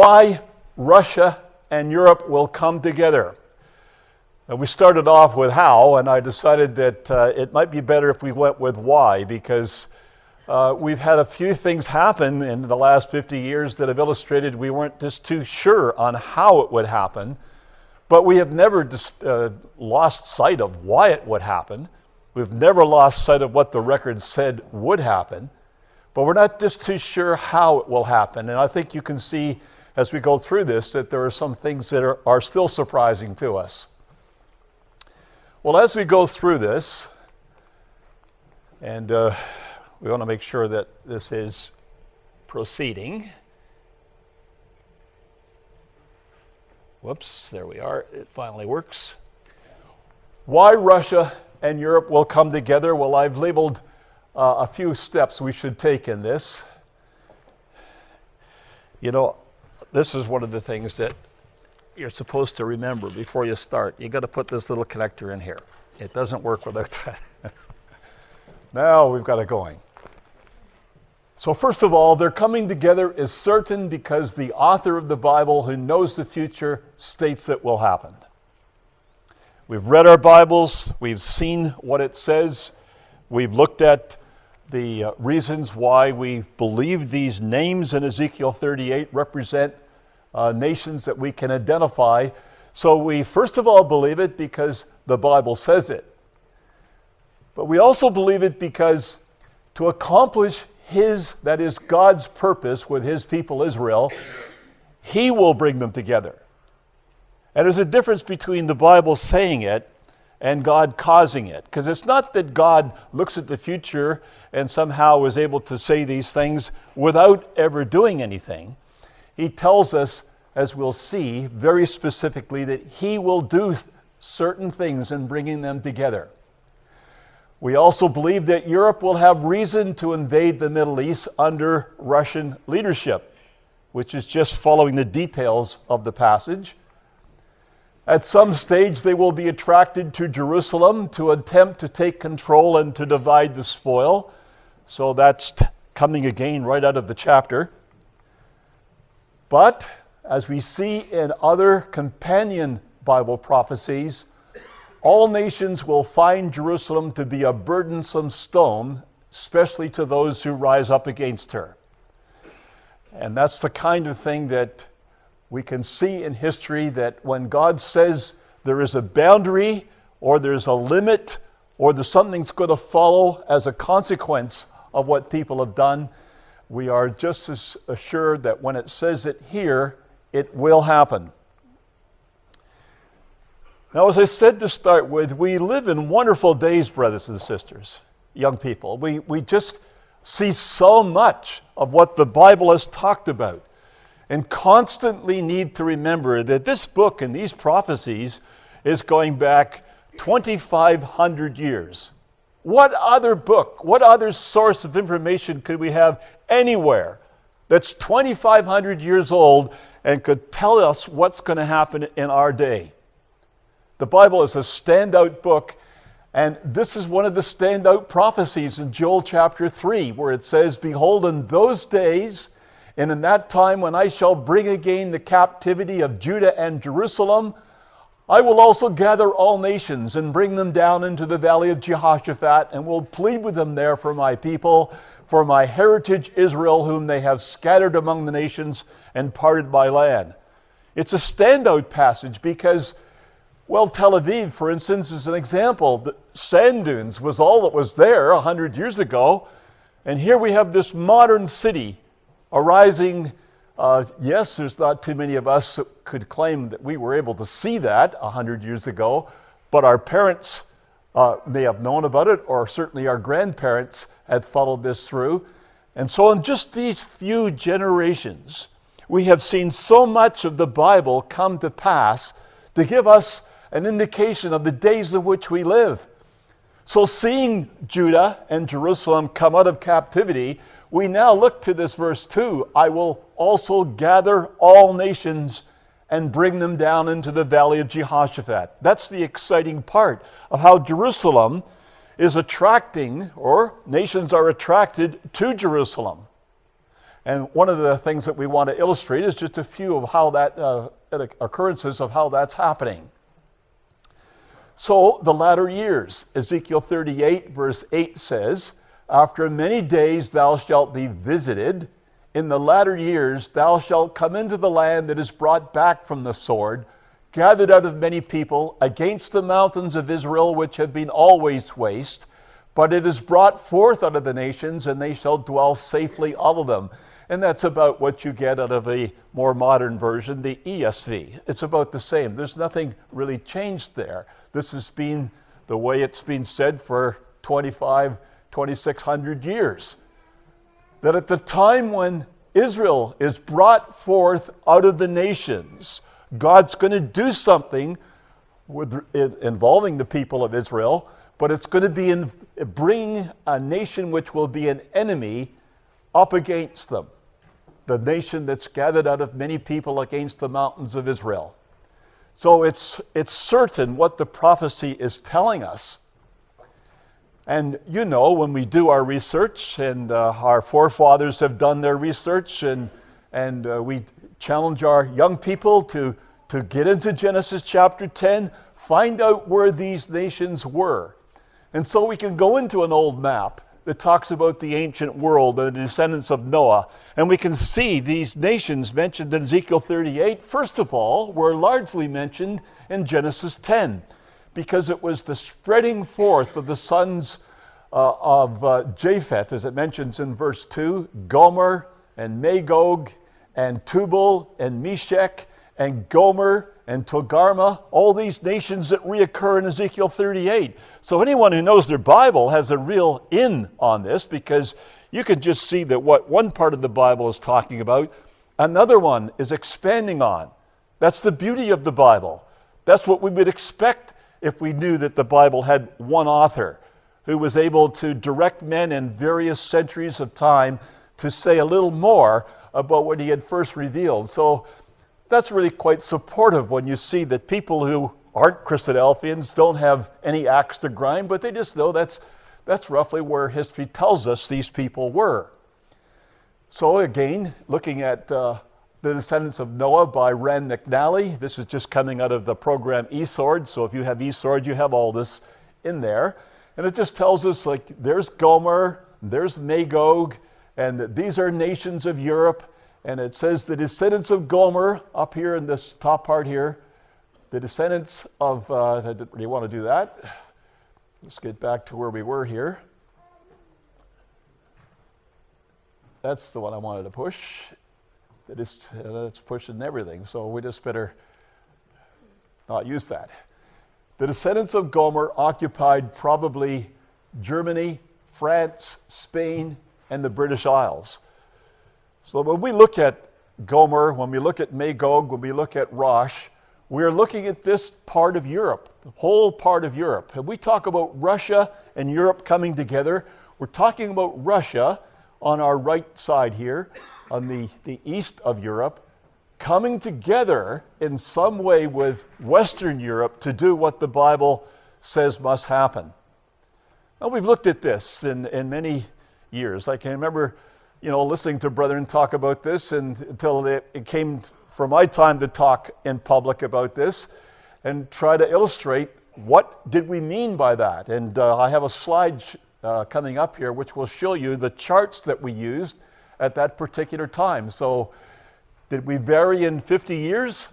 why Russia and Europe will come together. We started off with how, and I decided that it might be better if we went with why, because we've had a few things happen in the last 50 years that have illustrated we weren't just too sure on how it would happen, but we have never lost sight of why it would happen. We've never lost sight of what the record said would happen, but we're not just too sure how it will happen. And I think you can see as we go through this that there are some things that are still surprising to us. Well, as we go through this, and we want to make sure that this is proceeding. Whoops, there we are. It finally works. Why Russia and Europe will come together? Well, I've labeled a few steps we should take in this. You know, this is one of the things that you're supposed to remember before you start. You got to put this little connector in here. It doesn't work without that. Now we've got it going. So first of all, their coming together is certain because the author of the Bible, who knows the future, states it will happen. We've read our Bibles. We've seen what it says. We've looked at the reasons why we believe these names in Ezekiel 38 represent nations that we can identify. So we first of all believe it because the Bible says it. But we also believe it because to accomplish that is God's purpose with his people Israel, he will bring them together. And there's a difference between the Bible saying it and God causing it. Because it's not that God looks at the future and somehow is able to say these things without ever doing anything. He tells us, as we'll see, very specifically that he will do certain things in bringing them together. We also believe that Europe will have reason to invade the Middle East under Russian leadership, which is just following the details of the passage. At some stage, they will be attracted to Jerusalem to attempt to take control and to divide the spoil. So that's coming again right out of the chapter. But as we see in other companion Bible prophecies, all nations will find Jerusalem to be a burdensome stone, especially to those who rise up against her. And that's the kind of thing that we can see in history, that when God says there is a boundary or there's a limit or there's something's going to follow as a consequence of what people have done, we are just as assured that when it says it here, it will happen. Now, as I said to start with, we live in wonderful days, brothers and sisters, young people. We just see so much of what the Bible has talked about, and constantly need to remember that this book and these prophecies is going back 2,500 years. What other book, what other source of information could we have anywhere that's 2,500 years old and could tell us what's going to happen in our day? The Bible is a standout book, and this is one of the standout prophecies in Joel chapter 3, where it says, "Behold, in those days, and in that time when I shall bring again the captivity of Judah and Jerusalem, I will also gather all nations and bring them down into the valley of Jehoshaphat, and will plead with them there for my people, for my heritage Israel, whom they have scattered among the nations and parted my land." It's a standout passage because, well, Tel Aviv, for instance, is an example. The sand dunes was all that was there 100 years ago, and here we have this modern city arising. Yes, there's not too many of us who could claim that we were able to see that 100 years ago, but our parents may have known about it, or certainly our grandparents had followed this through. And so in just these few generations, we have seen so much of the Bible come to pass to give us an indication of the days in which we live. So seeing Judah and Jerusalem come out of captivity, we now look to this verse 2. I will also gather all nations and bring them down into the valley of Jehoshaphat. That's the exciting part of how Jerusalem is attracting, or nations are attracted to Jerusalem. And one of the things that we want to illustrate is just a few of how that occurrences of how that's happening. So the latter years, Ezekiel 38 verse 8 says, "After many days thou shalt be visited. In the latter years thou shalt come into the land that is brought back from the sword, gathered out of many people, against the mountains of Israel, which have been always waste. But it is brought forth out of the nations, and they shall dwell safely, all of them." And that's about what you get out of a more modern version, the ESV. It's about the same. There's nothing really changed there. This has been the way it's been said for 2,600 years. That at the time when Israel is brought forth out of the nations, God's going to do something involving the people of Israel, but it's going to be bring a nation which will be an enemy up against them. The nation that's gathered out of many people against the mountains of Israel. So it's certain what the prophecy is telling us. And you know, when we do our research, and our forefathers have done their research, and we challenge our young people to get into Genesis chapter 10, find out where these nations were. And so we can go into an old map that talks about the ancient world and the descendants of Noah, and we can see these nations mentioned in Ezekiel 38, first of all, were largely mentioned in Genesis 10, because it was the spreading forth of the sons of Japheth, as it mentions in verse 2, Gomer and Magog and Tubal and Meshech and Gomer and Togarmah, all these nations that reoccur in Ezekiel 38. So anyone who knows their Bible has a real in on this, because you can just see that what one part of the Bible is talking about, another one is expanding on. That's the beauty of the Bible. That's what we would expect if we knew that the Bible had one author who was able to direct men in various centuries of time to say a little more about what he had first revealed. So that's really quite supportive when you see that people who aren't Christadelphians don't have any axe to grind, but they just know that's roughly where history tells us these people were. So again, looking at the Descendants of Noah by Rand McNally. This is just coming out of the program eSword, so if you have eSword, you have all this in there. And it just tells us, like, there's Gomer, there's Magog, and these are nations of Europe. And it says the descendants of Gomer, up here in this top part here, the descendants of, I didn't really want to do that. Let's get back to where we were here. That's the one I wanted to push. It's pushing everything, so we just better not use that. The descendants of Gomer occupied probably Germany, France, Spain, and the British Isles. So when we look at Gomer, when we look at Magog, when we look at Rosh, we're looking at this part of Europe, the whole part of Europe. And we talk about Russia and Europe coming together. We're talking about Russia on our right side here, on the east of Europe, coming together in some way with Western Europe to do what the Bible says must happen. Now, we've looked at this in many years. I can remember, listening to brethren talk about this, and until it came for my time to talk in public about this and try to illustrate what did we mean by that. And I have a slide coming up here which will show you the charts that we used at that particular time. So did we vary in 50 years?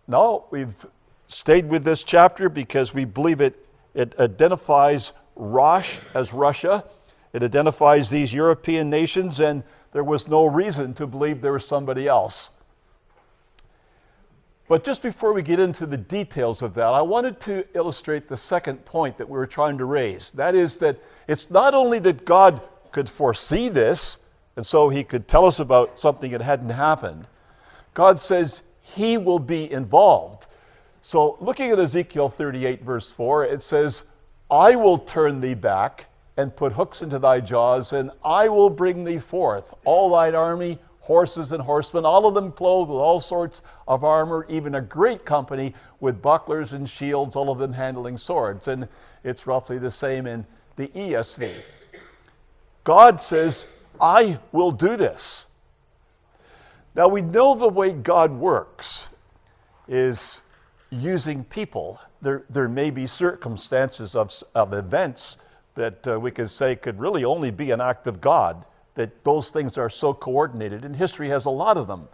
No, we've stayed with this chapter because we believe it identifies Rosh as Russia. It identifies these European nations, and there was no reason to believe there was somebody else. But just before we get into the details of that, I wanted to illustrate the second point that we were trying to raise. That is that it's not only that God could foresee this, and so he could tell us about something that hadn't happened. God says he will be involved. So looking at Ezekiel 38 verse 4, it says, "I will turn thee back and put hooks into thy jaws, and I will bring thee forth, all thine army, horses and horsemen, all of them clothed with all sorts of armor, even a great company with bucklers and shields, all of them handling swords." And it's roughly the same in the ESV. God says, I will do this. Now we know the way God works is using people. There may be circumstances of events that we could say could really only be an act of God, that those things are so coordinated, and history has a lot of them,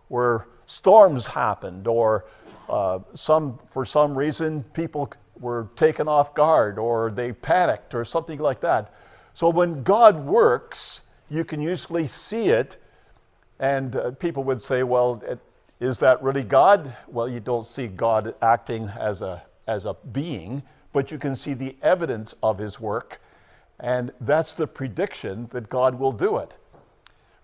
where storms happened, or for some reason people were taken off guard, or they panicked, or something like that. So when God works, you can usually see it, and people would say, well, is that really God? Well, you don't see God acting as a being, but you can see the evidence of his work, and that's the prediction that God will do it.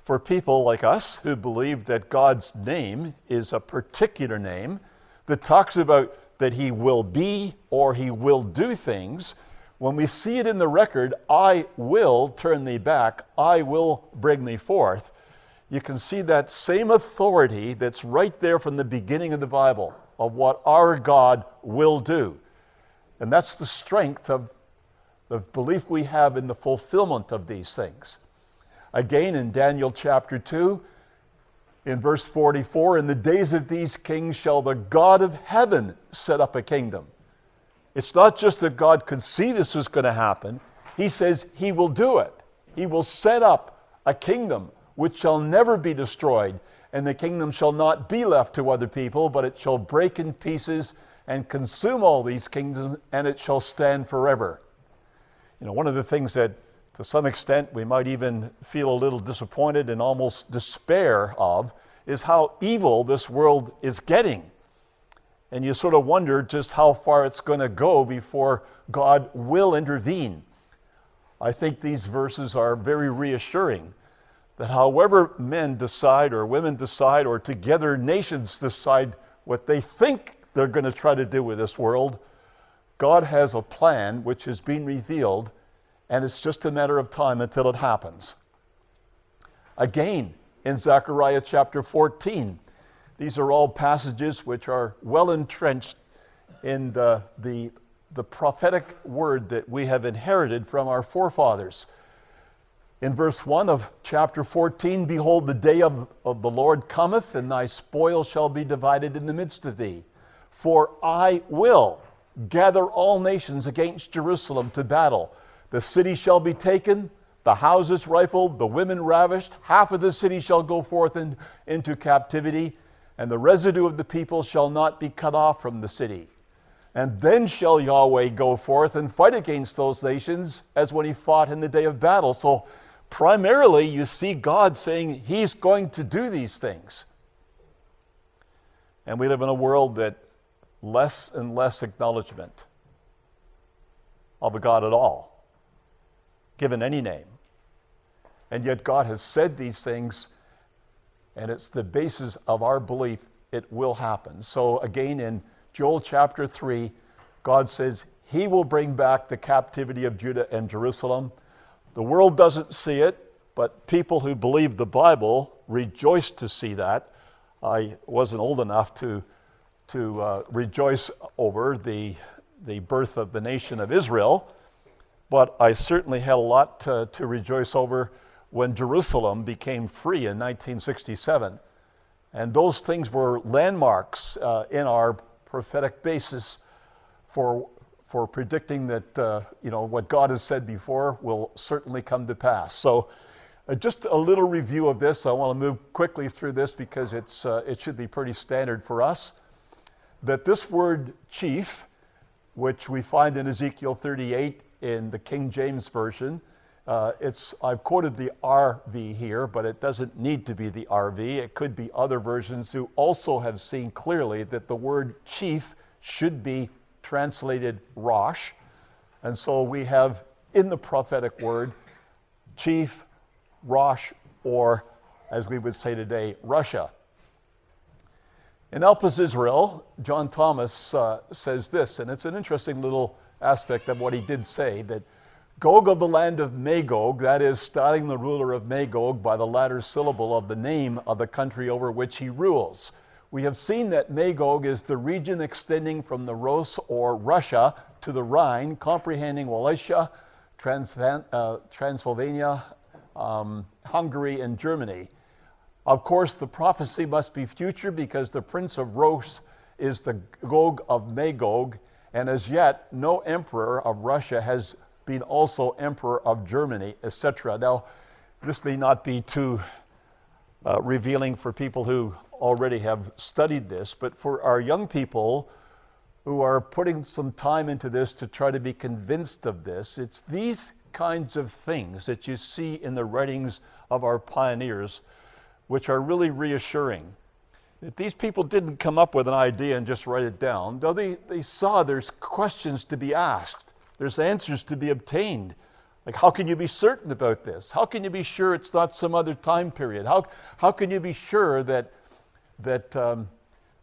For people like us who believe that God's name is a particular name that talks about that he will be or he will do things, when we see it in the record, I will turn thee back, I will bring thee forth, you can see that same authority that's right there from the beginning of the Bible of what our God will do. And that's the strength of the belief we have in the fulfillment of these things. Again, in Daniel chapter 2, in verse 44, in the days of these kings shall the God of heaven set up a kingdom. It's not just that God could see this was going to happen. He says he will do it. He will set up a kingdom which shall never be destroyed, and the kingdom shall not be left to other people, but it shall break in pieces and consume all these kingdoms, and it shall stand forever. You know, one of the things that to some extent we might even feel a little disappointed and almost despair of is how evil this world is getting. And you sort of wonder just how far it's going to go before God will intervene. I think these verses are very reassuring that however men decide or women decide or together nations decide what they think they're going to try to do with this world, God has a plan which has been revealed, and it's just a matter of time until it happens. Again, in Zechariah chapter 14, these are all passages which are well entrenched in the prophetic word that we have inherited from our forefathers. In verse 1 of chapter 14, behold, the day of the Lord cometh, and thy spoil shall be divided in the midst of thee. For I will gather all nations against Jerusalem to battle. The city shall be taken, the houses rifled, the women ravished. Half of the city shall go forth into captivity, and the residue of the people shall not be cut off from the city. And then shall Yahweh go forth and fight against those nations as when he fought in the day of battle. So primarily you see God saying he's going to do these things. And we live in a world that less and less acknowledgement of a God at all, given any name. And yet God has said these things, and it's the basis of our belief it will happen. So again, in Joel chapter 3, God says he will bring back the captivity of Judah and Jerusalem. The world doesn't see it, but people who believe the Bible rejoice to see that. I wasn't old enough to rejoice over the birth of the nation of Israel, but I certainly had a lot to rejoice over when Jerusalem became free in 1967. And those things were landmarks in our prophetic basis for predicting that what God has said before will certainly come to pass. So just a little review of this. I want to move quickly through this because it should be pretty standard for us. That this word chief, which we find in Ezekiel 38 in the King James Version, I've quoted the RV here, but it doesn't need to be the RV. It could be other versions who also have seen clearly that the word chief should be translated Rosh. And so we have in the prophetic word, chief, Rosh, or as we would say today, Russia. In Elpis Israel, John Thomas says this, and it's an interesting little aspect of what he did say, that Gog of the land of Magog, that is, starting the ruler of Magog by the latter syllable of the name of the country over which he rules. We have seen that Magog is the region extending from the Rus or Russia to the Rhine, comprehending Wallachia, Transylvania, Hungary, and Germany. Of course, the prophecy must be future because the prince of Rus is the Gog of Magog, and as yet, no emperor of Russia has been also emperor of Germany, etc. Now, this may not be too revealing for people who already have studied this, but for our young people who are putting some time into this to try to be convinced of this, it's these kinds of things that you see in the writings of our pioneers which are really reassuring. That these people didn't come up with an idea and just write it down. Though they saw there's questions to be asked. There's answers to be obtained. Like, how can you be certain about this? How can you be sure it's not some other time period? How can you be sure that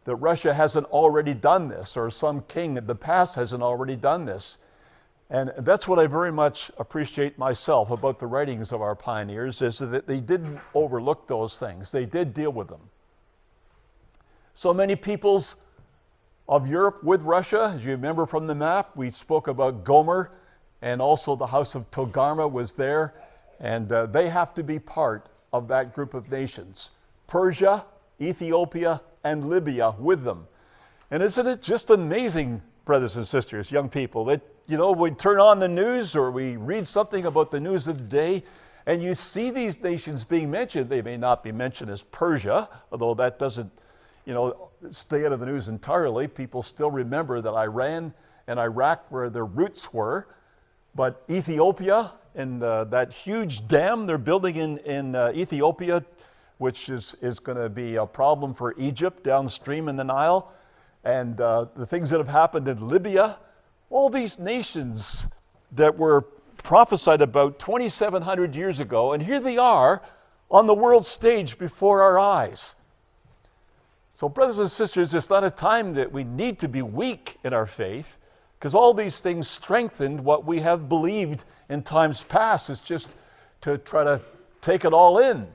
Russia hasn't already done this, or some king in the past hasn't already done this? And that's what I very much appreciate myself about the writings of our pioneers, is that they didn't overlook those things. They did deal with them. So many peoples of Europe with Russia, as you remember from the map, we spoke about Gomer, and also the house of Togarmah was there, and they have to be part of that group of nations. Persia, Ethiopia, and Libya with them. And isn't it just amazing, brothers and sisters, young people, that, you know, we turn on the news or we read something about the news of the day, and you see these nations being mentioned. They may not be mentioned as Persia, although that doesn't, you know, stay out of the news entirely. People still remember that Iran and Iraq where their roots were. But Ethiopia and that huge dam they're building in Ethiopia, which is going to be a problem for Egypt downstream in the Nile, and the things that have happened in Libya, all these nations that were prophesied about 2,700 years ago, and here they are on the world stage before our eyes. So, brothers and sisters, it's not a time that we need to be weak in our faith, because all these things strengthened what we have believed in times past. It's just to try to take it all in.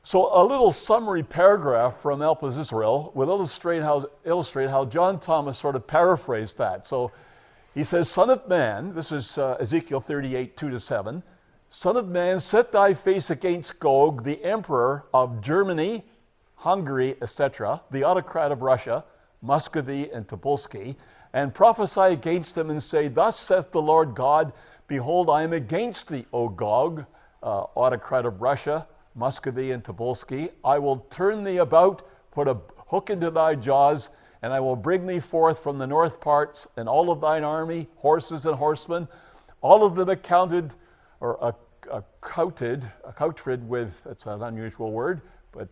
So a little summary paragraph from Elpis Israel will illustrate how John Thomas sort of paraphrased that. So he says, Son of man, this is Ezekiel 38, 2-7, Son of man, set thy face against Gog, the emperor of Germany, Hungary, etc., the autocrat of Russia, Muscovy, and Topolsky, and prophesy against him and say, Thus saith the Lord God, Behold, I am against thee, O Gog, autocrat of Russia, Muscovy, and Topolsky. I will turn thee about, put a hook into thy jaws, and I will bring thee forth from the north parts, and all of thine army, horses and horsemen, all of them accoutred with, that's an unusual word, but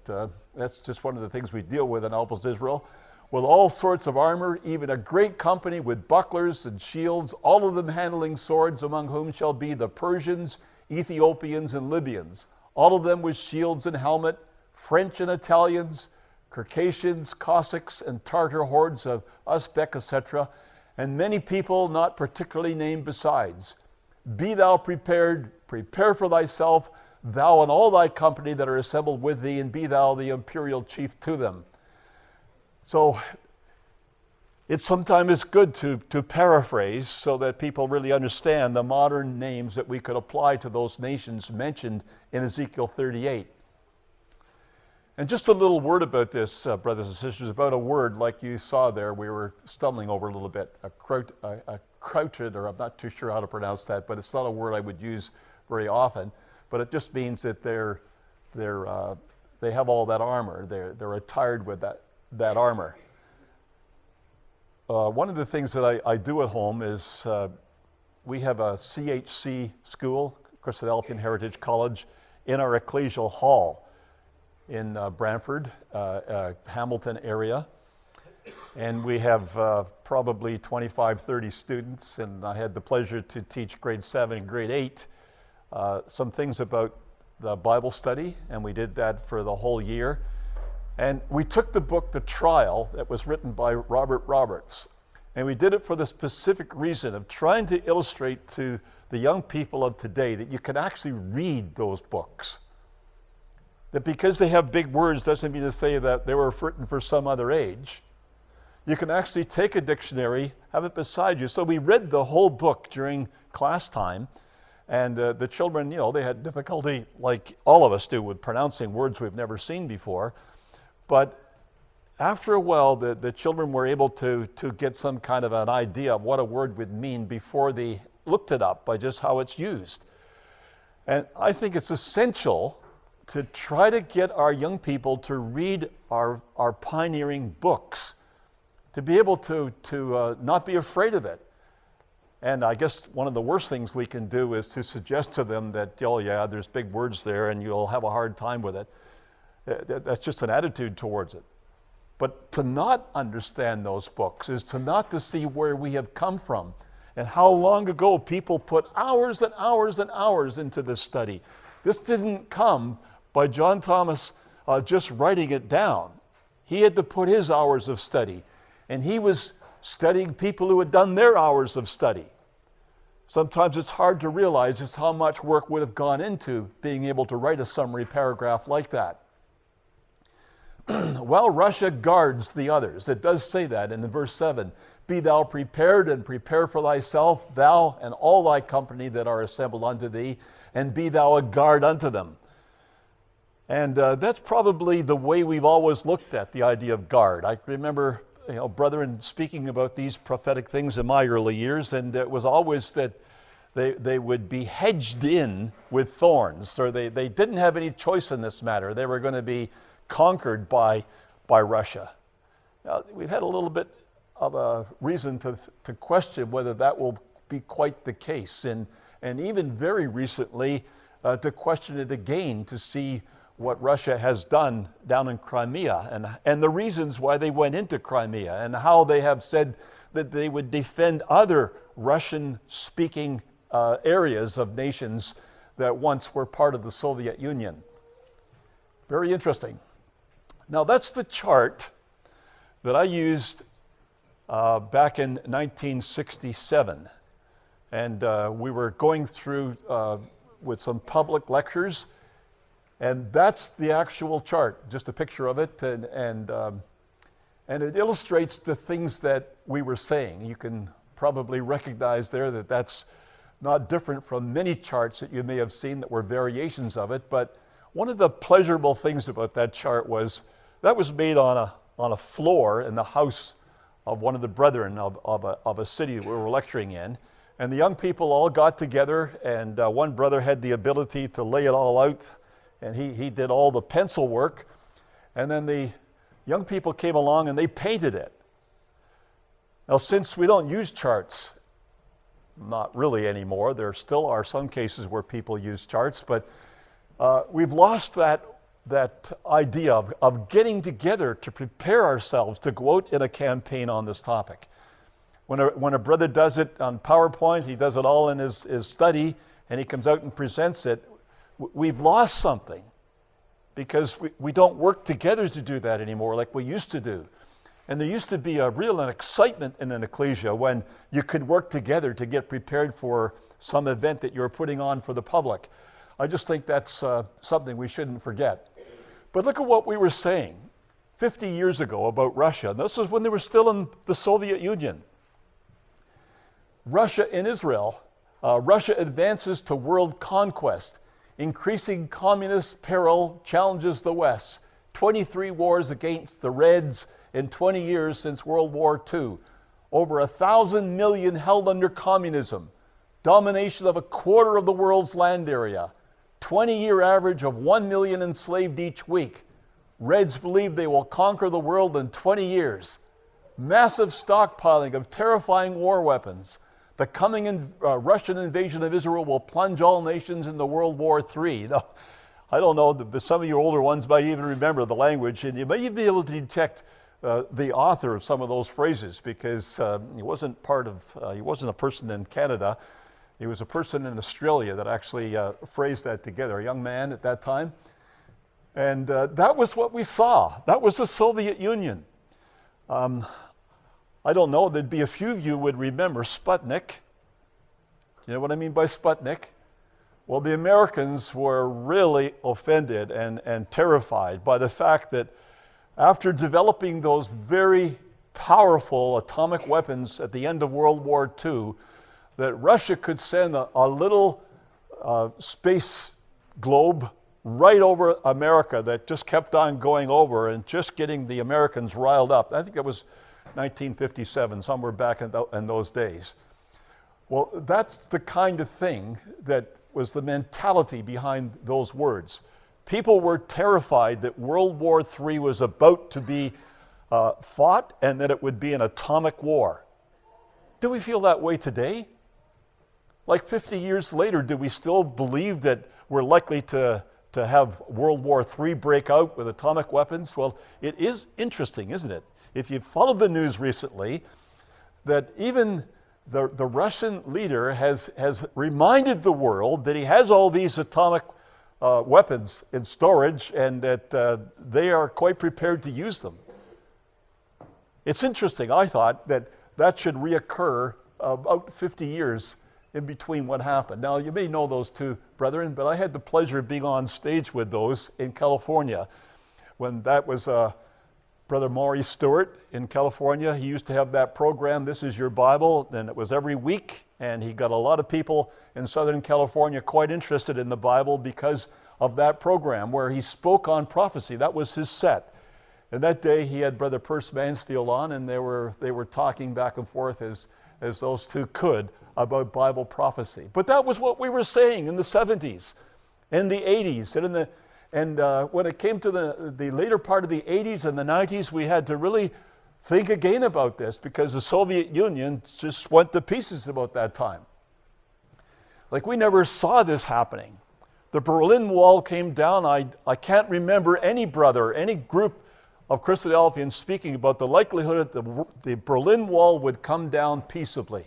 that's just one of the things we deal with in Elpis Israel, with all sorts of armor, even a great company with bucklers and shields, all of them handling swords, among whom shall be the Persians, Ethiopians, and Libyans, all of them with shields and helmet, French and Italians, Circassians, Cossacks, and Tartar hordes of Uzbek, etc., and many people not particularly named besides. Be thou prepared, prepare for thyself, thou and all thy company that are assembled with thee, and be thou the imperial chief to them. So it sometimes is good to paraphrase so that people really understand the modern names that we could apply to those nations mentioned in Ezekiel 38. And just a little word about this, brothers and sisters, about a word like you saw there, we were stumbling over a little bit, a crouched, or I'm not too sure how to pronounce that, but it's not a word I would use very often, but it just means that they have all that armor, they're attired with that armor. One of the things that I do at home is we have a CHC school, Christadelphian Heritage College, in our ecclesial hall in Brantford, Hamilton area. And we have probably 25, 30 students, and I had the pleasure to teach grade 7 and grade 8 some things about the Bible study, and we did that for the whole year. And we took the book, The Trial, that was written by Robert Roberts, and we did it for the specific reason of trying to illustrate to the young people of today that you can actually read those books. That because they have big words doesn't mean to say that they were written for some other age. You can actually take a dictionary, have it beside you. So we read the whole book during class time, And the children, they had difficulty, like all of us do, with pronouncing words we've never seen before. But after a while, the children were able to get some kind of an idea of what a word would mean before they looked it up by just how it's used. And I think it's essential to try to get our young people to read our pioneering books, to be able to not be afraid of it. And I guess one of the worst things we can do is to suggest to them that, oh yeah, there's big words there and you'll have a hard time with it. That's just an attitude towards it. But to not understand those books is to not to see where we have come from and how long ago people put hours and hours and hours into this study. This didn't come by John Thomas just writing it down. He had to put his hours of study, and he was studying people who had done their hours of study. Sometimes it's hard to realize just how much work would have gone into being able to write a summary paragraph like that. While Russia guards the others, it does say that in verse 7, be thou prepared and prepare for thyself, thou and all thy company that are assembled unto thee, and be thou a guard unto them. And that's probably the way we've always looked at the idea of guard. I remember brethren speaking about these prophetic things in my early years, and it was always that they would be hedged in with thorns, or they didn't have any choice in this matter. They were going to be conquered by Russia. Now, we've had a little bit of a reason to question whether that will be quite the case, and even very recently to question it again to see what Russia has done down in Crimea and the reasons why they went into Crimea and how they have said that they would defend other Russian-speaking areas of nations that once were part of the Soviet Union. Very interesting. Now that's the chart that I used back in 1967. And we were going through with some public lectures. And that's the actual chart, just a picture of it, and it illustrates the things that we were saying. You can probably recognize there that that's not different from many charts that you may have seen that were variations of it. But one of the pleasurable things about that chart was that was made on a floor in the house of one of the brethren of a city that we were lecturing in. And the young people all got together, and one brother had the ability to lay it all out. And he did all the pencil work, and then the young people came along and they painted it. Now, since we don't use charts, not really anymore, there still are some cases where people use charts, but we've lost that idea of getting together to prepare ourselves to go out in a campaign on this topic. When a brother does it on PowerPoint, he does it all in his study, and he comes out and presents it. We've lost something because we don't work together to do that anymore like we used to do. And there used to be a real excitement in an ecclesia when you could work together to get prepared for some event that you're putting on for the public. I just think that's something we shouldn't forget. But look at what we were saying 50 years ago about Russia. This is when they were still in the Soviet Union. Russia and Israel. Russia advances to world conquest. Increasing communist peril challenges the West. 23 wars against the Reds in 20 years since World War II. Over 1,000 million held under communism. Domination of a quarter of the world's land area. 20-year average of 1 million enslaved each week. Reds believe they will conquer the world in 20 years. Massive stockpiling of terrifying war weapons. The coming Russian invasion of Israel will plunge all nations into World War III. Now, I don't know, but some of your older ones might even remember the language, and you may even be able to detect the author of some of those phrases, because he wasn't a person in Canada. He was a person in Australia that actually phrased that together, a young man at that time. And that was what we saw. That was the Soviet Union. I don't know, there'd be a few of you would remember Sputnik. You know what I mean by Sputnik? Well, the Americans were really offended and terrified by the fact that after developing those very powerful atomic weapons at the end of World War II, that Russia could send a little space globe right over America that just kept on going over and just getting the Americans riled up. I think it was 1957, somewhere back in those days. Well, that's the kind of thing that was the mentality behind those words. People were terrified that World War III was about to be fought and that it would be an atomic war. Do we feel that way today? Like 50 years later, do we still believe that we're likely to have World War III break out with atomic weapons? Well, it is interesting, isn't it? If you've followed the news recently, that even the Russian leader has reminded the world that he has all these atomic weapons in storage and that they are quite prepared to use them. It's interesting, I thought, that should reoccur about 50 years in between what happened. Now, you may know those two brethren, but I had the pleasure of being on stage with those in California when that was Brother Maury Stewart in California. He used to have that program, This Is Your Bible, and it was every week, and he got a lot of people in Southern California quite interested in the Bible because of that program where he spoke on prophecy. That was his set. And that day he had Brother Perce Mansfield on, and they were talking back and forth as those two could about Bible prophecy. But that was what we were saying in the 70s, in the 80s, and when it came to the later part of the 80s and the 90s, we had to really think again about this because the Soviet Union just went to pieces about that time. Like, we never saw this happening. The Berlin Wall came down. I can't remember any brother, any group of Christadelphians speaking about the likelihood that the Berlin Wall would come down peaceably.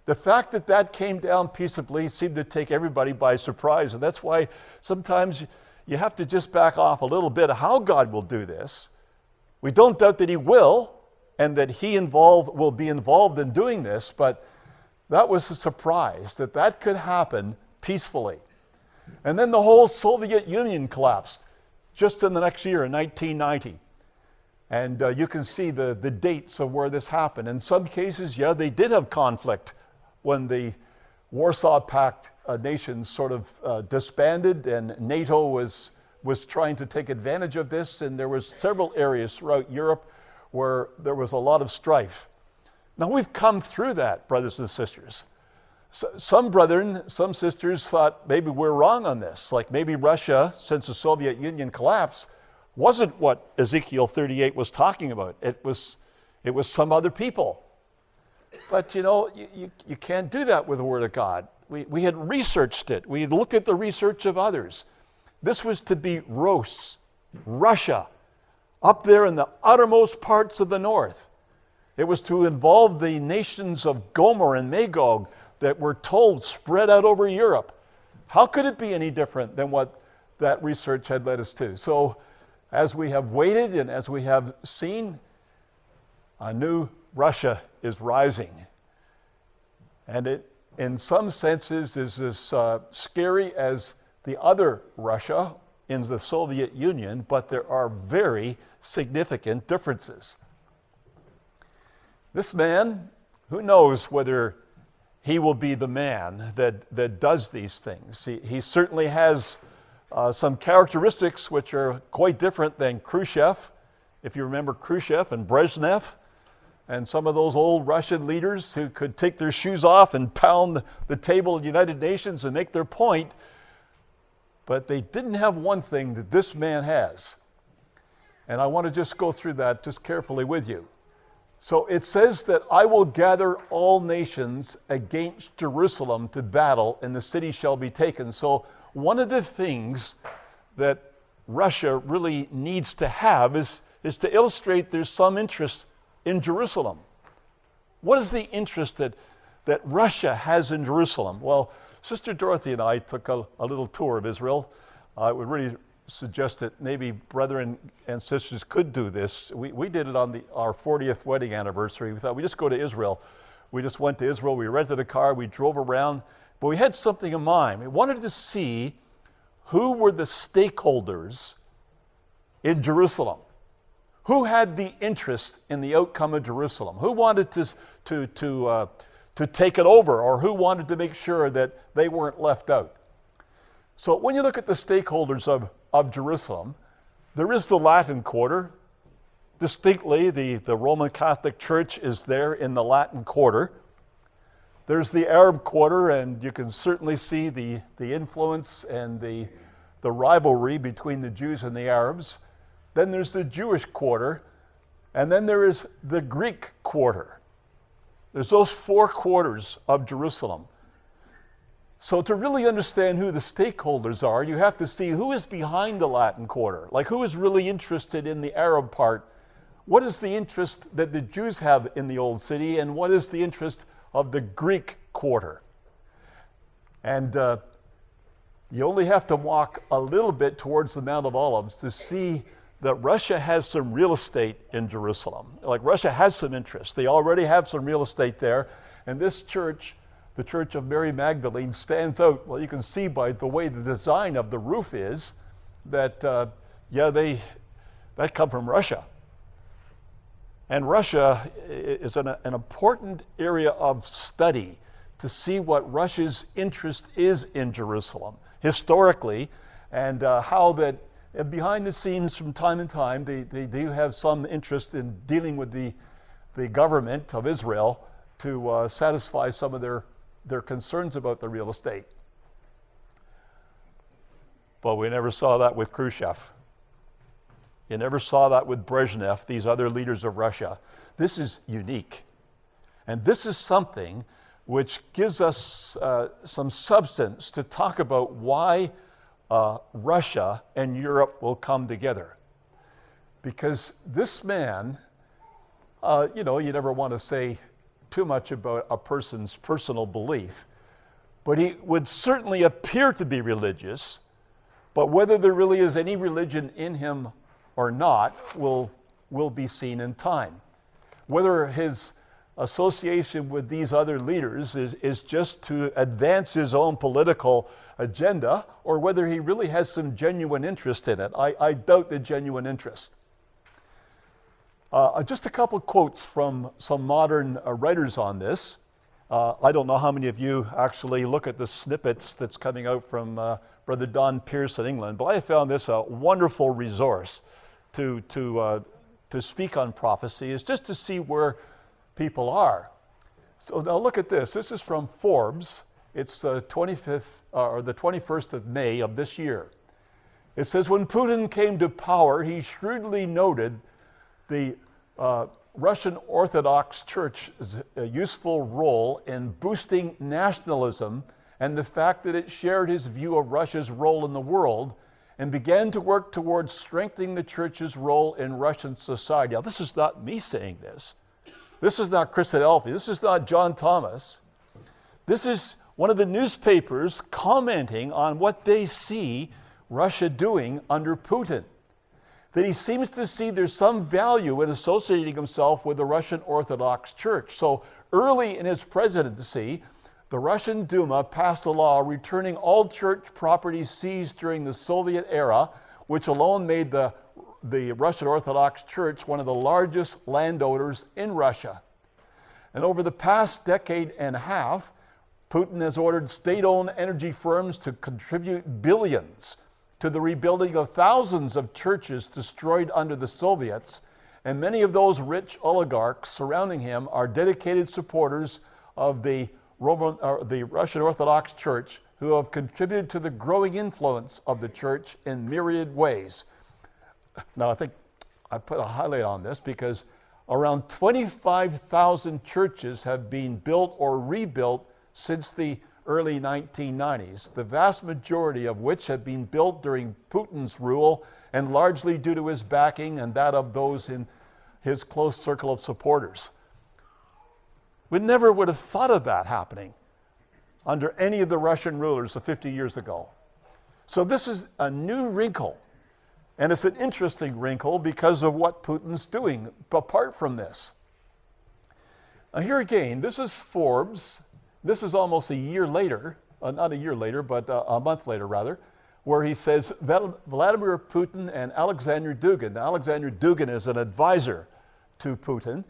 The fact that that came down peaceably seemed to take everybody by surprise, and that's why sometimes you have to just back off a little bit of how God will do this. We don't doubt that He will, and that He will be involved in doing this, but that was a surprise that that could happen peacefully. And then the whole Soviet Union collapsed just in the next year, in 1990. And you can see the dates of where this happened. In some cases, yeah, they did have conflict when the Warsaw Pact nations sort of disbanded, and NATO was trying to take advantage of this, and there was several areas throughout Europe where there was a lot of strife. Now, we've come through that, brothers and sisters. So, some brethren, some sisters thought maybe we're wrong on this, like maybe Russia, since the Soviet Union collapsed, wasn't what Ezekiel 38 was talking about. It was some other people. But you know, you can't do that with the Word of God. We had researched it. We had looked at the research of others. This was to be Rus, Russia, up there in the uttermost parts of the north. It was to involve the nations of Gomer and Magog that were told spread out over Europe. How could it be any different than what that research had led us to? So as we have waited and as we have seen, a new Russia is rising. And it, in some senses, is as scary as the other Russia in the Soviet Union, but there are very significant differences. This man, who knows whether he will be the man that does these things. He certainly has some characteristics which are quite different than Khrushchev. If you remember Khrushchev and Brezhnev, and some of those old Russian leaders who could take their shoes off and pound the table of the United Nations and make their point, but they didn't have one thing that this man has. And I want to just go through that just carefully with you. So it says that I will gather all nations against Jerusalem to battle, and the city shall be taken. So one of the things that Russia really needs to have is to illustrate there's some interest in Jerusalem. What is the interest that Russia has in Jerusalem? Well, Sister Dorothy and I took a little tour of Israel. I would really suggest that maybe brethren and sisters could do this. We did it on our 40th wedding anniversary. We thought we'd just go to Israel. We just went to Israel. We rented a car. We drove around. But we had something in mind. We wanted to see who were the stakeholders in Jerusalem. Who had the interest in the outcome of Jerusalem? Who wanted to take it over, or who wanted to make sure that they weren't left out. So when you look at the stakeholders of Jerusalem, there is the Latin Quarter. Distinctly, the Roman Catholic Church is there in the Latin Quarter. There's the Arab Quarter, and you can certainly see the influence and the rivalry between the Jews and the Arabs. Then there's the Jewish Quarter, and then there is the Greek Quarter. There's those four quarters of Jerusalem. So to really understand who the stakeholders are, you have to see who is behind the Latin Quarter. Like, who is really interested in the Arab part? What is the interest that the Jews have in the Old City, and what is the interest of the Greek Quarter? And you only have to walk a little bit towards the Mount of Olives to see that Russia has some real estate in Jerusalem. Like, Russia has some interest. They already have some real estate there. And this church, the Church of Mary Magdalene, stands out. Well, you can see by the way the design of the roof is that, that come from Russia. And Russia is an important area of study to see what Russia's interest is in Jerusalem historically, and how that behind the scenes from time to time they do have some interest in dealing with the government of Israel to satisfy some of their concerns about the real estate. But we never saw that with Khrushchev. You never saw that with Brezhnev, these other leaders of Russia. This is unique. And this is something which gives us some substance to talk about why Russia and Europe will come together. Because this man, you never want to say too much about a person's personal belief, but he would certainly appear to be religious, but whether there really is any religion in him or not will be seen in time. Whether his association with these other leaders is just to advance his own political agenda, or whether he really has some genuine interest in it. I doubt the genuine interest. Just a couple quotes from some modern writers on this. I don't know how many of you actually look at the snippets that's coming out from Brother Don Pierce in England, but I found this a wonderful resource to speak on prophecy, is just to see where people are. So now look at this. This is from Forbes. It's the 25th or the 21st of May of this year. It says, when Putin came to power, he shrewdly noted the Russian Orthodox Church's useful role in boosting nationalism and the fact that it shared his view of Russia's role in the world, and began to work towards strengthening the church's role in Russian society. Now, this is not me saying this. This is not Chris Adelphi. This is not John Thomas. This is one of the newspapers commenting on what they see Russia doing under Putin. That he seems to see there's some value in associating himself with the Russian Orthodox Church. So early in his presidency, the Russian Duma passed a law returning all church property seized during the Soviet era, which alone made the Russian Orthodox Church one of the largest landowners in Russia. And over the past decade and a half, Putin has ordered state-owned energy firms to contribute billions to the rebuilding of thousands of churches destroyed under the Soviets, and many of those rich oligarchs surrounding him are dedicated supporters of the Russian Orthodox Church, who have contributed to the growing influence of the church in myriad ways. Now, I think I put a highlight on this because around 25,000 churches have been built or rebuilt since the early 1990s, the vast majority of which have been built during Putin's rule and largely due to his backing and that of those in his close circle of supporters. We never would have thought of that happening under any of the Russian rulers of 50 years ago. So this is a new wrinkle, and it's an interesting wrinkle because of what Putin's doing apart from this. Now here again, this is Forbes. This is almost a year later, not a year later, but a month later rather, where he says Vladimir Putin and Alexander Dugin. Now, Alexander Dugin is an advisor to Putin.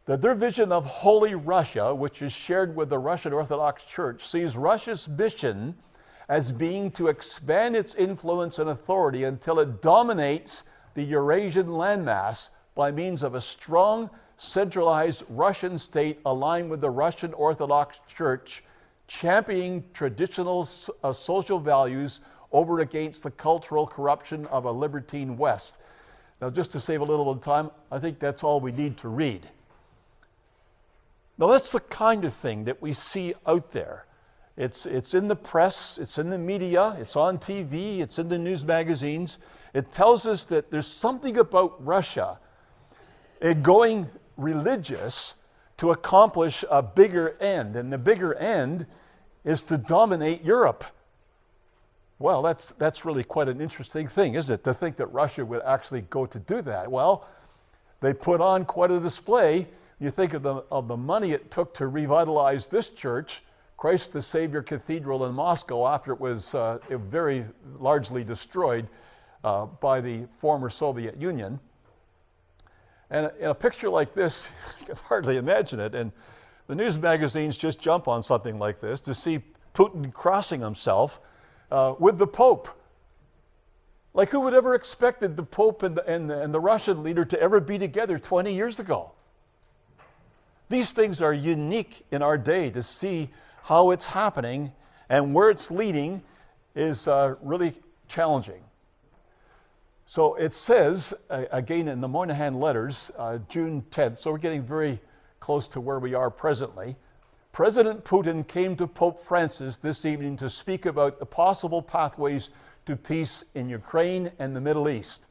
that their vision of Holy Russia, which is shared with the Russian Orthodox Church, sees Russia's mission as being to expand its influence and authority until it dominates the Eurasian landmass by means of a strong, centralized Russian state aligned with the Russian Orthodox Church, championing traditional social values over against the cultural corruption of a libertine West. Now, just to save a little bit of time, I think that's all we need to read. Now, that's the kind of thing that we see out there. It's in the press, it's in the media, it's on TV, it's in the news magazines. It tells us that there's something about Russia going religious to accomplish a bigger end, and the bigger end is to dominate Europe. Well, that's really quite an interesting thing, isn't it, to think that Russia would actually go to do that. Well, they put on quite a display. You think of the money it took to revitalize this church, Christ the Savior Cathedral in Moscow, after it was very largely destroyed by the former Soviet Union. And in a picture like this, you can hardly imagine it. And the news magazines just jump on something like this to see Putin crossing himself with the Pope. Like, who would ever expected the Pope and the Russian leader to ever be together 20 years ago? These things are unique in our day. To see how it's happening and where it's leading is really challenging. So it says, again in the Moynihan letters, June 10th, so we're getting very close to where we are presently. President Putin came to Pope Francis this evening to speak about the possible pathways to peace in Ukraine and the Middle East.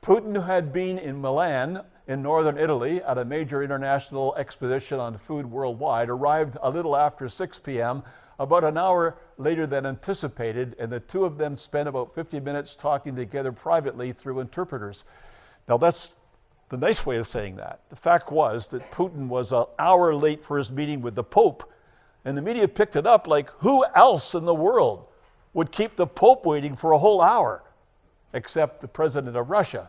Putin, who had been in Milan in northern Italy at a major international exposition on food worldwide, arrived a little after 6 p.m., about an hour later than anticipated, and the two of them spent about 50 minutes talking together privately through interpreters. Now, that's the nice way of saying that. The fact was that Putin was an hour late for his meeting with the Pope, and the media picked it up like, who else in the world would keep the Pope waiting for a whole hour, except the president of Russia?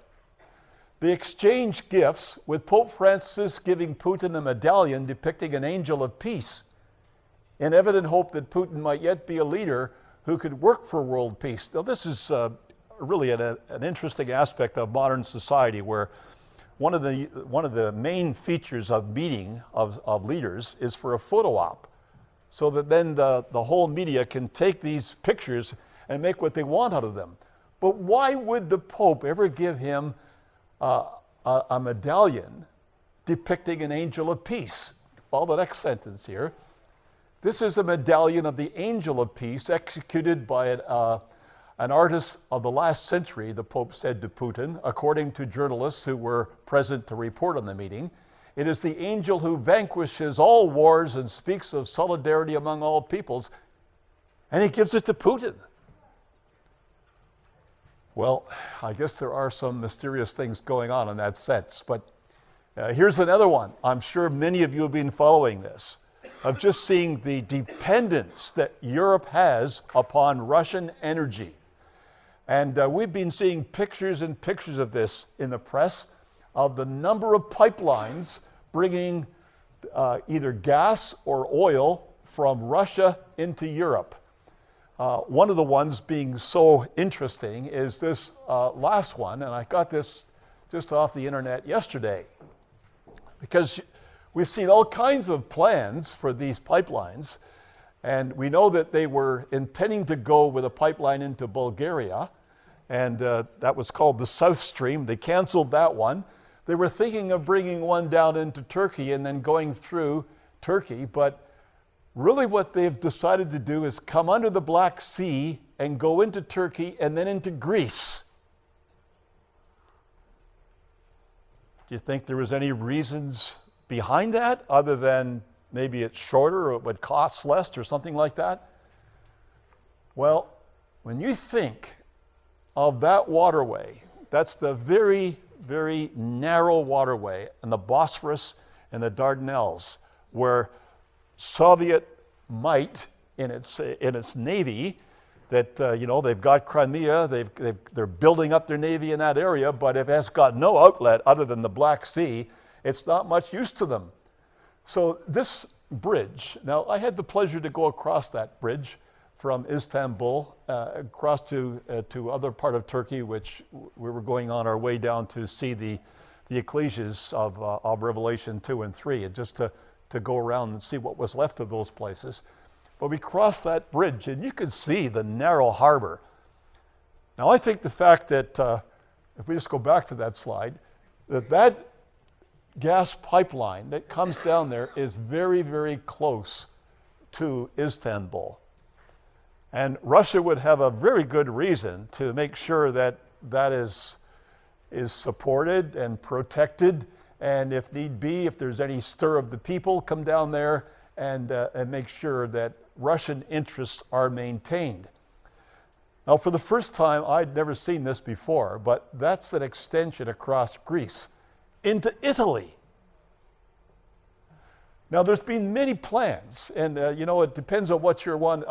They exchanged gifts, with Pope Francis giving Putin a medallion depicting an angel of peace, in evident hope that Putin might yet be a leader who could work for world peace. Now, this is really an interesting aspect of modern society, where one of the main features of meeting of leaders is for a photo op, so that then the whole media can take these pictures and make what they want out of them. But why would the Pope ever give him a medallion depicting an angel of peace? Well, the next sentence here. This is a medallion of the angel of peace executed by an artist of the last century, the Pope said to Putin, according to journalists who were present to report on the meeting. It is the angel who vanquishes all wars and speaks of solidarity among all peoples, and he gives it to Putin. Well, I guess there are some mysterious things going on in that sense, but here's another one. I'm sure many of you have been following this, of just seeing the dependence that Europe has upon Russian energy. And we've been seeing pictures and pictures of this in the press, of the number of pipelines bringing either gas or oil from Russia into Europe. One of the ones being so interesting is this last one, and I got this just off the internet yesterday, because we've seen all kinds of plans for these pipelines, and we know that they were intending to go with a pipeline into Bulgaria, and that was called the South Stream. They canceled that one. They were thinking of bringing one down into Turkey and then going through Turkey, but really what they've decided to do is come under the Black Sea and go into Turkey and then into Greece. Do you think there was any reasons behind that, other than maybe it's shorter or it would cost less or something like that? Well, when you think of that waterway, that's the very, very narrow waterway in the Bosphorus and the Dardanelles, where Soviet might in its navy, that they've got Crimea, they're building up their navy in that area, but it has got no outlet other than the Black Sea. it's not much use to them. So this bridge, now I had the pleasure to go across that bridge from Istanbul across to other part of Turkey, which we were going on our way down to see the ecclesias of Revelation 2 and 3, and just to go around and see what was left of those places. But we crossed that bridge, and you could see the narrow harbor. Now I think the fact that, if we just go back to that slide, that gas pipeline that comes down there is very, very close to Istanbul. And Russia would have a very good reason to make sure that that is supported and protected, and if need be, if there's any stir of the people, come down there and make sure that Russian interests are maintained. Now, for the first time, I'd never seen this before, but that's an extension across Greece into Italy. Now, there's been many plans, and it depends on what your one.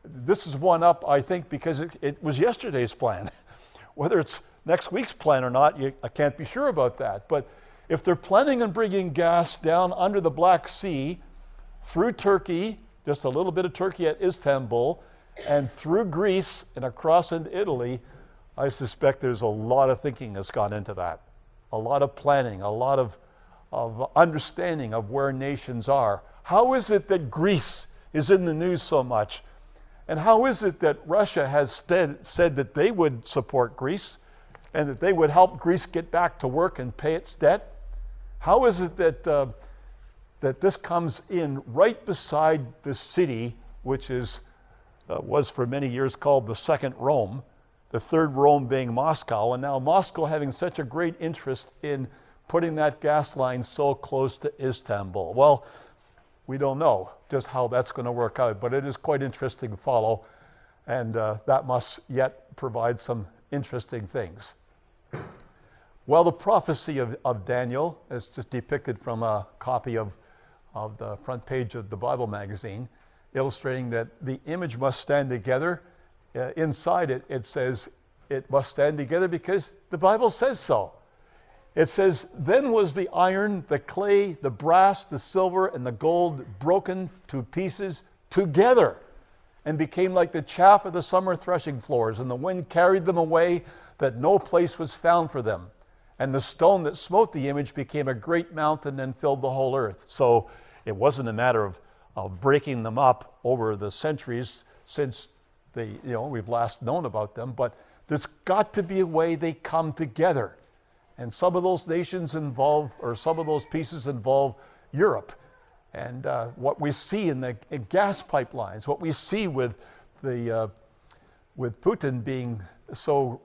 This is one up, I think, because it was yesterday's plan. Whether it's next week's plan or not, I can't be sure about that. But if they're planning on bringing gas down under the Black Sea, through Turkey, just a little bit of Turkey at Istanbul, and through Greece and across into Italy, I suspect there's a lot of thinking that's gone into that. A lot of planning, a lot of understanding of where nations are. How is it that Greece is in the news so much? And how is it that Russia has said that they would support Greece and that they would help Greece get back to work and pay its debt? How is it that that this comes in right beside the city, which was for many years called the Second Rome, the third Rome being Moscow, and now Moscow having such a great interest in putting that gas line so close to Istanbul? Well, we don't know just how that's going to work out, but it is quite interesting to follow, and that must yet provide some interesting things. Well, the prophecy of Daniel is just depicted from a copy of the front page of the Bible magazine, illustrating that the image must stand together. Inside it says it must stand together because the Bible says so. It says, "Then was the iron, the clay, the brass, the silver, and the gold broken to pieces together, and became like the chaff of the summer threshing floors, and the wind carried them away, that no place was found for them. And the stone that smote the image became a great mountain and filled the whole earth." So it wasn't a matter of breaking them up over the centuries since we've last known about them, but there's got to be a way they come together. And some of those nations some of those pieces involve Europe. And what we see in the gas pipelines, what we see with Putin being so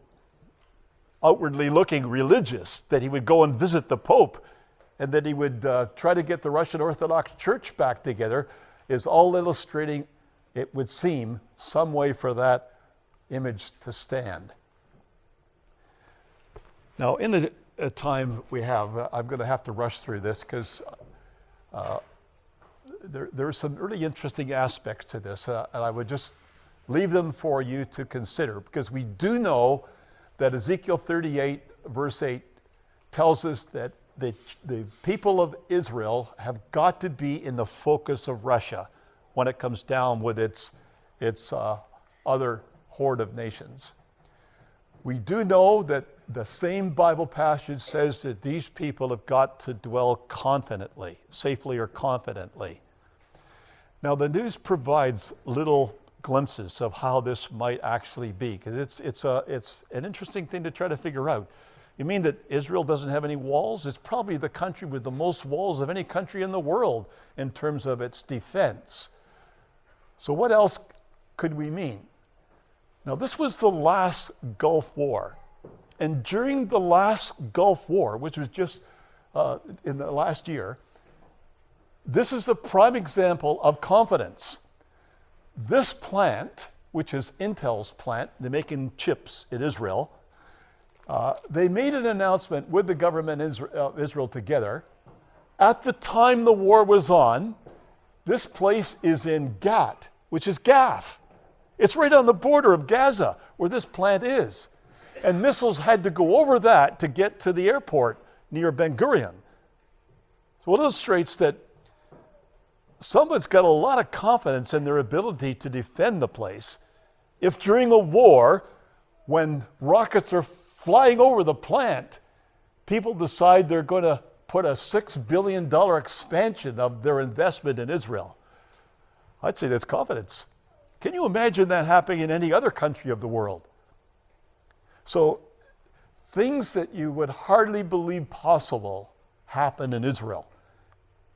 outwardly looking religious that he would go and visit the Pope and that he would try to get the Russian Orthodox Church back together, is all illustrating, it would seem, some way for that image to stand. Now, in the time we have, I'm going to have to rush through this because there are some really interesting aspects to this, and I would just leave them for you to consider, because we do know that Ezekiel 38, verse 8, tells us that the people of Israel have got to be in the focus of Russia when it comes down with its other horde of nations. We do know that the same Bible passage says that these people have got to dwell confidently, safely or confidently. Now, the news provides little glimpses of how this might actually be, because it's an interesting thing to try to figure out. You mean that Israel doesn't have any walls? It's probably the country with the most walls of any country in the world in terms of its defense. So what else could we mean? Now, this was the last Gulf War. And during the last Gulf War, which was just in the last year, this is the prime example of confidence. This plant, which is Intel's plant, they're making chips in Israel, they made an announcement with the government of Israel together. At the time the war was on, this place is in Gat, which is Gath. It's right on the border of Gaza, where this plant is. And missiles had to go over that to get to the airport near Ben Gurion. So it illustrates that someone's got a lot of confidence in their ability to defend the place. If during a war, when rockets are flying over the plant, people decide they're going to put a $6 billion expansion of their investment in Israel, I'd say that's confidence. Can you imagine that happening in any other country of the world? So things that you would hardly believe possible happen in Israel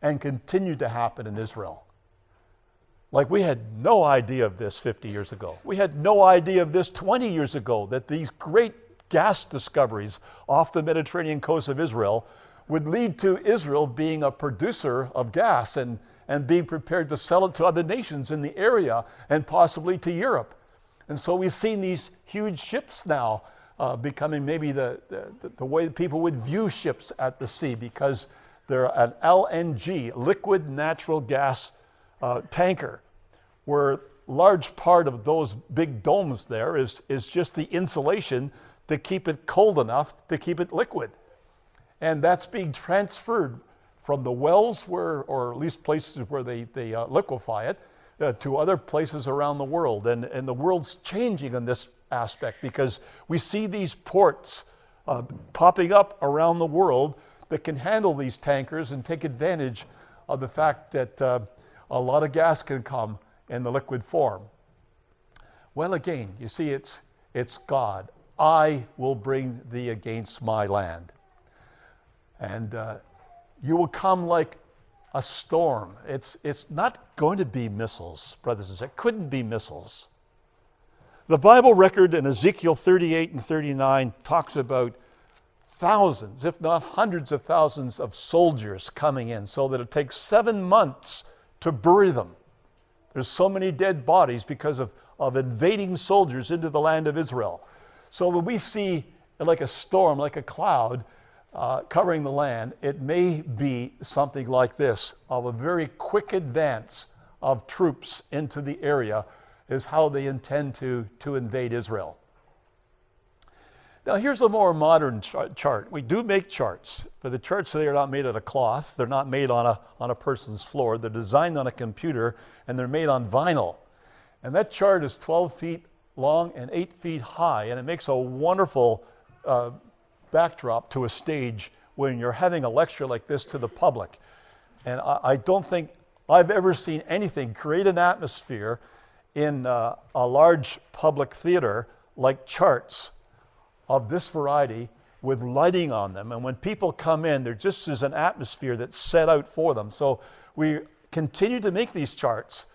and continue to happen in Israel. Like, we had no idea of this 50 years ago. We had no idea of this 20 years ago, that these great gas discoveries off the Mediterranean coast of Israel would lead to Israel being a producer of gas and being prepared to sell it to other nations in the area and possibly to Europe. And so we've seen these huge ships now becoming maybe the way people would view ships at the sea, because they're an LNG, liquid natural gas tanker, where large part of those big domes there is just the insulation to keep it cold enough to keep it liquid. And that's being transferred from the wells or at least places where they liquefy it, to other places around the world. And the world's changing in this aspect, because we see these ports popping up around the world that can handle these tankers and take advantage of the fact that a lot of gas can come in the liquid form. Well, again, you see, it's God. I will bring thee against my land. And you will come like a storm. It's not going to be missiles, brothers and sisters. It couldn't be missiles. The Bible record in Ezekiel 38 and 39 talks about thousands, if not hundreds of thousands of soldiers coming in, so that it takes 7 months to bury them. There's so many dead bodies because of invading soldiers into the land of Israel. So when we see like a storm, like a cloud covering the land, it may be something like this, of a very quick advance of troops into the area, is how they intend to invade Israel. Now here's a more modern chart. We do make charts, but the charts today are not made out of cloth. They're not made on a person's floor. They're designed on a computer, and they're made on vinyl. And that chart is 12 feet long and 8 feet high, and it makes a wonderful backdrop to a stage when you're having a lecture like this to the public. And I don't think I've ever seen anything create an atmosphere in a large public theater like charts of this variety with lighting on them. And when people come in, there just is an atmosphere that's set out for them. So we continue to make these charts.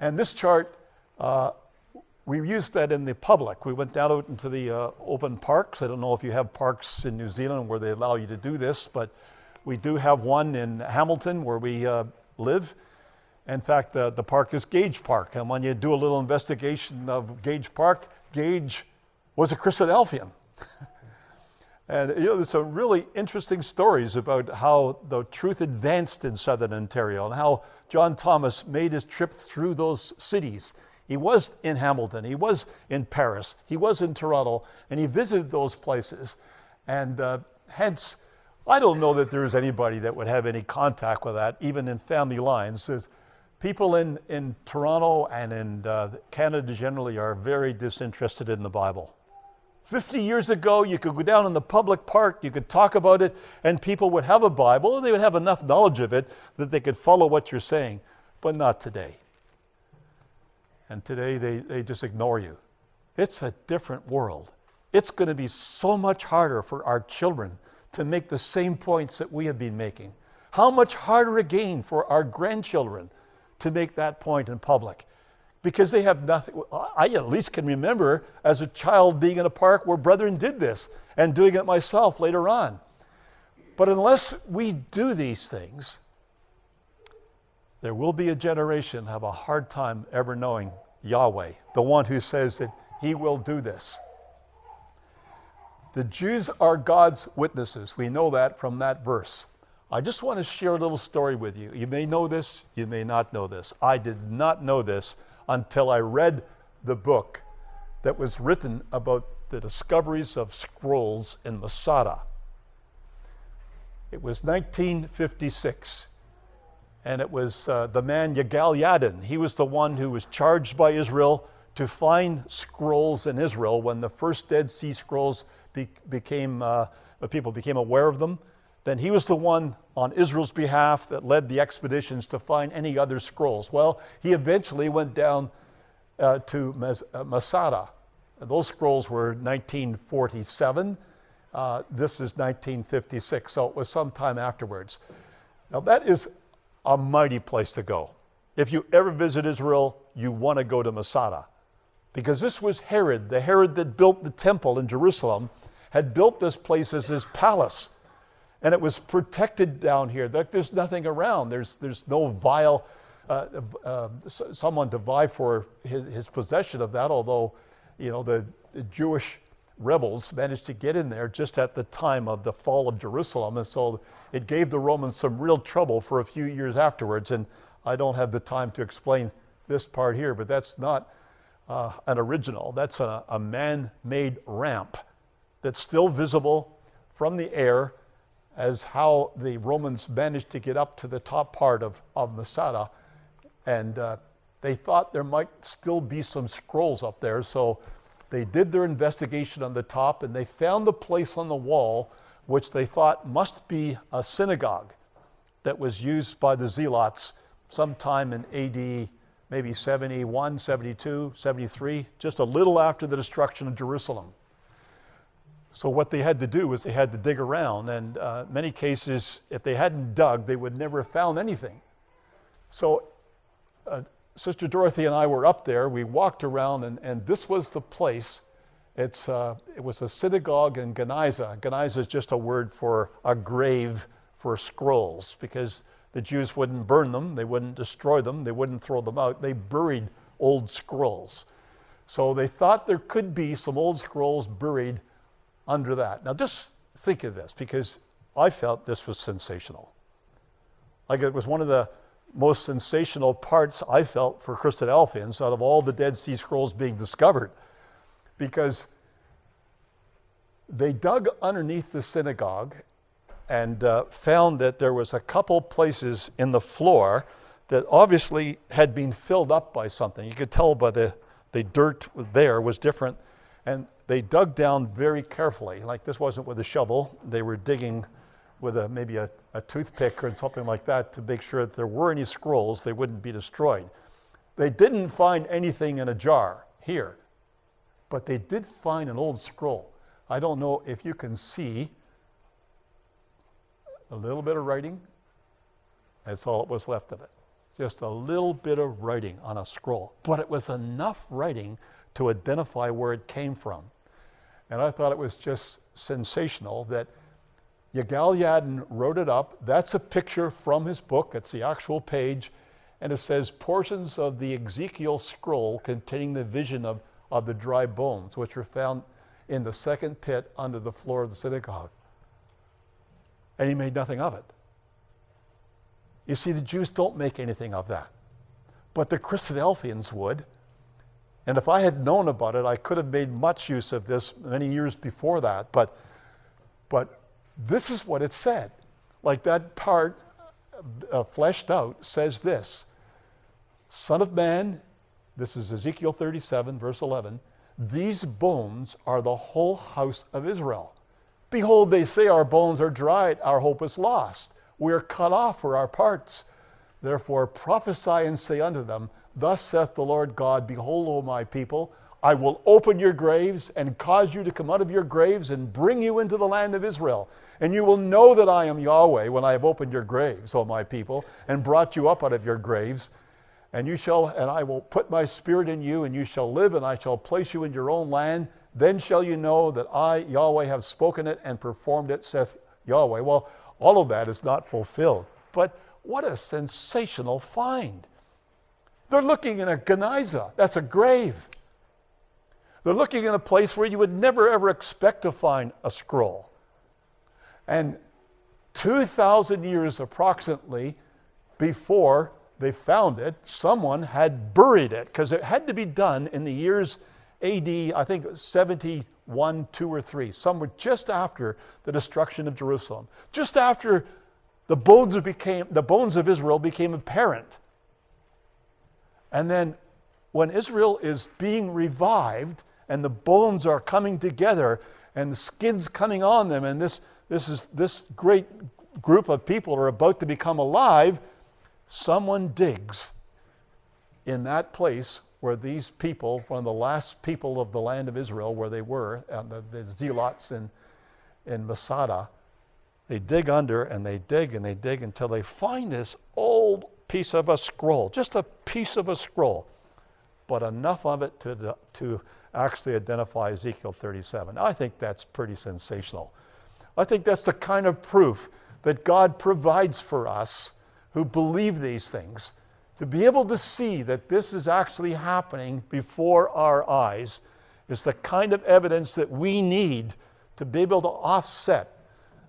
And this chart, we used that in the public. We went down out into the open parks. I don't know if you have parks in New Zealand where they allow you to do this, but we do have one in Hamilton where we live. In fact, the park is Gage Park. And when you do a little investigation of Gage Park, Gage was a Christadelphian. And there's some really interesting stories about how the truth advanced in southern Ontario and how John Thomas made his trip through those cities. He was in Hamilton, he was in Paris, he was in Toronto, and he visited those places. And hence, I don't know that there's anybody that would have any contact with that, even in family lines. There's people in Toronto and in Canada generally are very disinterested in the Bible. 50 years ago, you could go down in the public park, you could talk about it, and people would have a Bible, and they would have enough knowledge of it that they could follow what you're saying, but not today. And today, they just ignore you. It's a different world. It's going to be so much harder for our children to make the same points that we have been making. How much harder again for our grandchildren to make that point in public? Because they have nothing. I at least can remember as a child being in a park where brethren did this and doing it myself later on. But unless we do these things, there will be a generation have a hard time ever knowing Yahweh, the one who says that he will do this. The Jews are God's witnesses. We know that from that verse. I just want to share a little story with you. You may know this, you may not know this. I did not know this until I read the book that was written about the discoveries of scrolls in Masada. It was 1956. And it was the man Yigal Yadin. He was the one who was charged by Israel to find scrolls in Israel when the first Dead Sea Scrolls became aware of them. Then he was the one on Israel's behalf that led the expeditions to find any other scrolls. Well, he eventually went down to Masada. Those scrolls were 1947. This is 1956, so it was some time afterwards. Now that is a mighty place to go. If you ever visit Israel, you want to go to Masada, because this was Herod, the Herod that built the temple in Jerusalem, had built this place as his palace, and it was protected down here. There's nothing around. There's no vile someone to vie for his possession of that. Although, the Jewish rebels managed to get in there just at the time of the fall of Jerusalem, and so it gave the Romans some real trouble for a few years afterwards. And I don't have the time to explain this part here, but that's not an original. That's a man-made ramp that's still visible from the air as how the Romans managed to get up to the top part of Masada. And they thought there might still be some scrolls up there, so they did their investigation on the top, and they found the place on the wall which they thought must be a synagogue that was used by the Zealots sometime in AD maybe 71, 72, 73, just a little after the destruction of Jerusalem. So what they had to do was they had to dig around, and in many cases, if they hadn't dug, they would never have found anything. So Sister Dorothy and I were up there. We walked around, and this was the place. It was a synagogue in Geniza. Geniza is just a word for a grave for scrolls, because the Jews wouldn't burn them, they wouldn't destroy them, they wouldn't throw them out. They buried old scrolls. So they thought there could be some old scrolls buried under that. Now just think of this, because I felt this was sensational. Like, it was one of the most sensational parts I felt for Christadelphians out of all the Dead Sea Scrolls being discovered, because they dug underneath the synagogue and found that there was a couple places in the floor that obviously had been filled up by something. You could tell by the dirt there was different, and they dug down very carefully. Like, this wasn't with a shovel. They were digging with maybe a toothpick or something like that to make sure that there were any scrolls, they wouldn't be destroyed. They didn't find anything in a jar here, but they did find an old scroll. I don't know if you can see a little bit of writing. That's all that was left of it. Just a little bit of writing on a scroll. But it was enough writing to identify where it came from. And I thought it was just sensational that Yigal Yadin wrote it up. That's a picture from his book. It's the actual page. And it says, portions of the Ezekiel scroll containing the vision of the dry bones, which were found in the second pit under the floor of the synagogue. And he made nothing of it. You see, the Jews don't make anything of that. But the Christadelphians would. And if I had known about it, I could have made much use of this many years before that. But this is what it said. Like, that part fleshed out says this: Son of man, this is Ezekiel 37, verse 11, these bones are the whole house of Israel. Behold, they say, our bones are dried, our hope is lost. We are cut off for our parts. Therefore prophesy and say unto them, Thus saith the Lord God, Behold, O my people, I will open your graves and cause you to come out of your graves and bring you into the land of Israel. And you will know that I am Yahweh when I have opened your graves, O my people, and brought you up out of your graves. And I will put my spirit in you, and you shall live, and I shall place you in your own land. Then shall you know that I, Yahweh, have spoken it and performed it, saith Yahweh. Well, all of that is not fulfilled. But what a sensational find. They're looking in a Geniza. That's a grave. They're looking in a place where you would never ever expect to find a scroll. And 2,000 years approximately before they found it, someone had buried it, because it had to be done in the years AD, I think 71, 2 or 3, somewhere just after the destruction of Jerusalem, just after the bones of Israel became apparent. And then when Israel is being revived and the bones are coming together and the skin's coming on them, and this great group of people are about to become alive, someone digs in that place where these people, one of the last people of the land of Israel, where they were, the zealots in Masada, they dig under and they dig and they dig until they find this old piece of a scroll, just a piece of a scroll, but enough of it to actually identify Ezekiel 37. I think that's pretty sensational. I think that's the kind of proof that God provides for us who believe these things. To be able to see that this is actually happening before our eyes is the kind of evidence that we need to be able to offset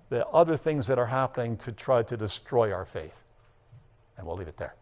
the other things that are happening to try to destroy our faith. And we'll leave it there.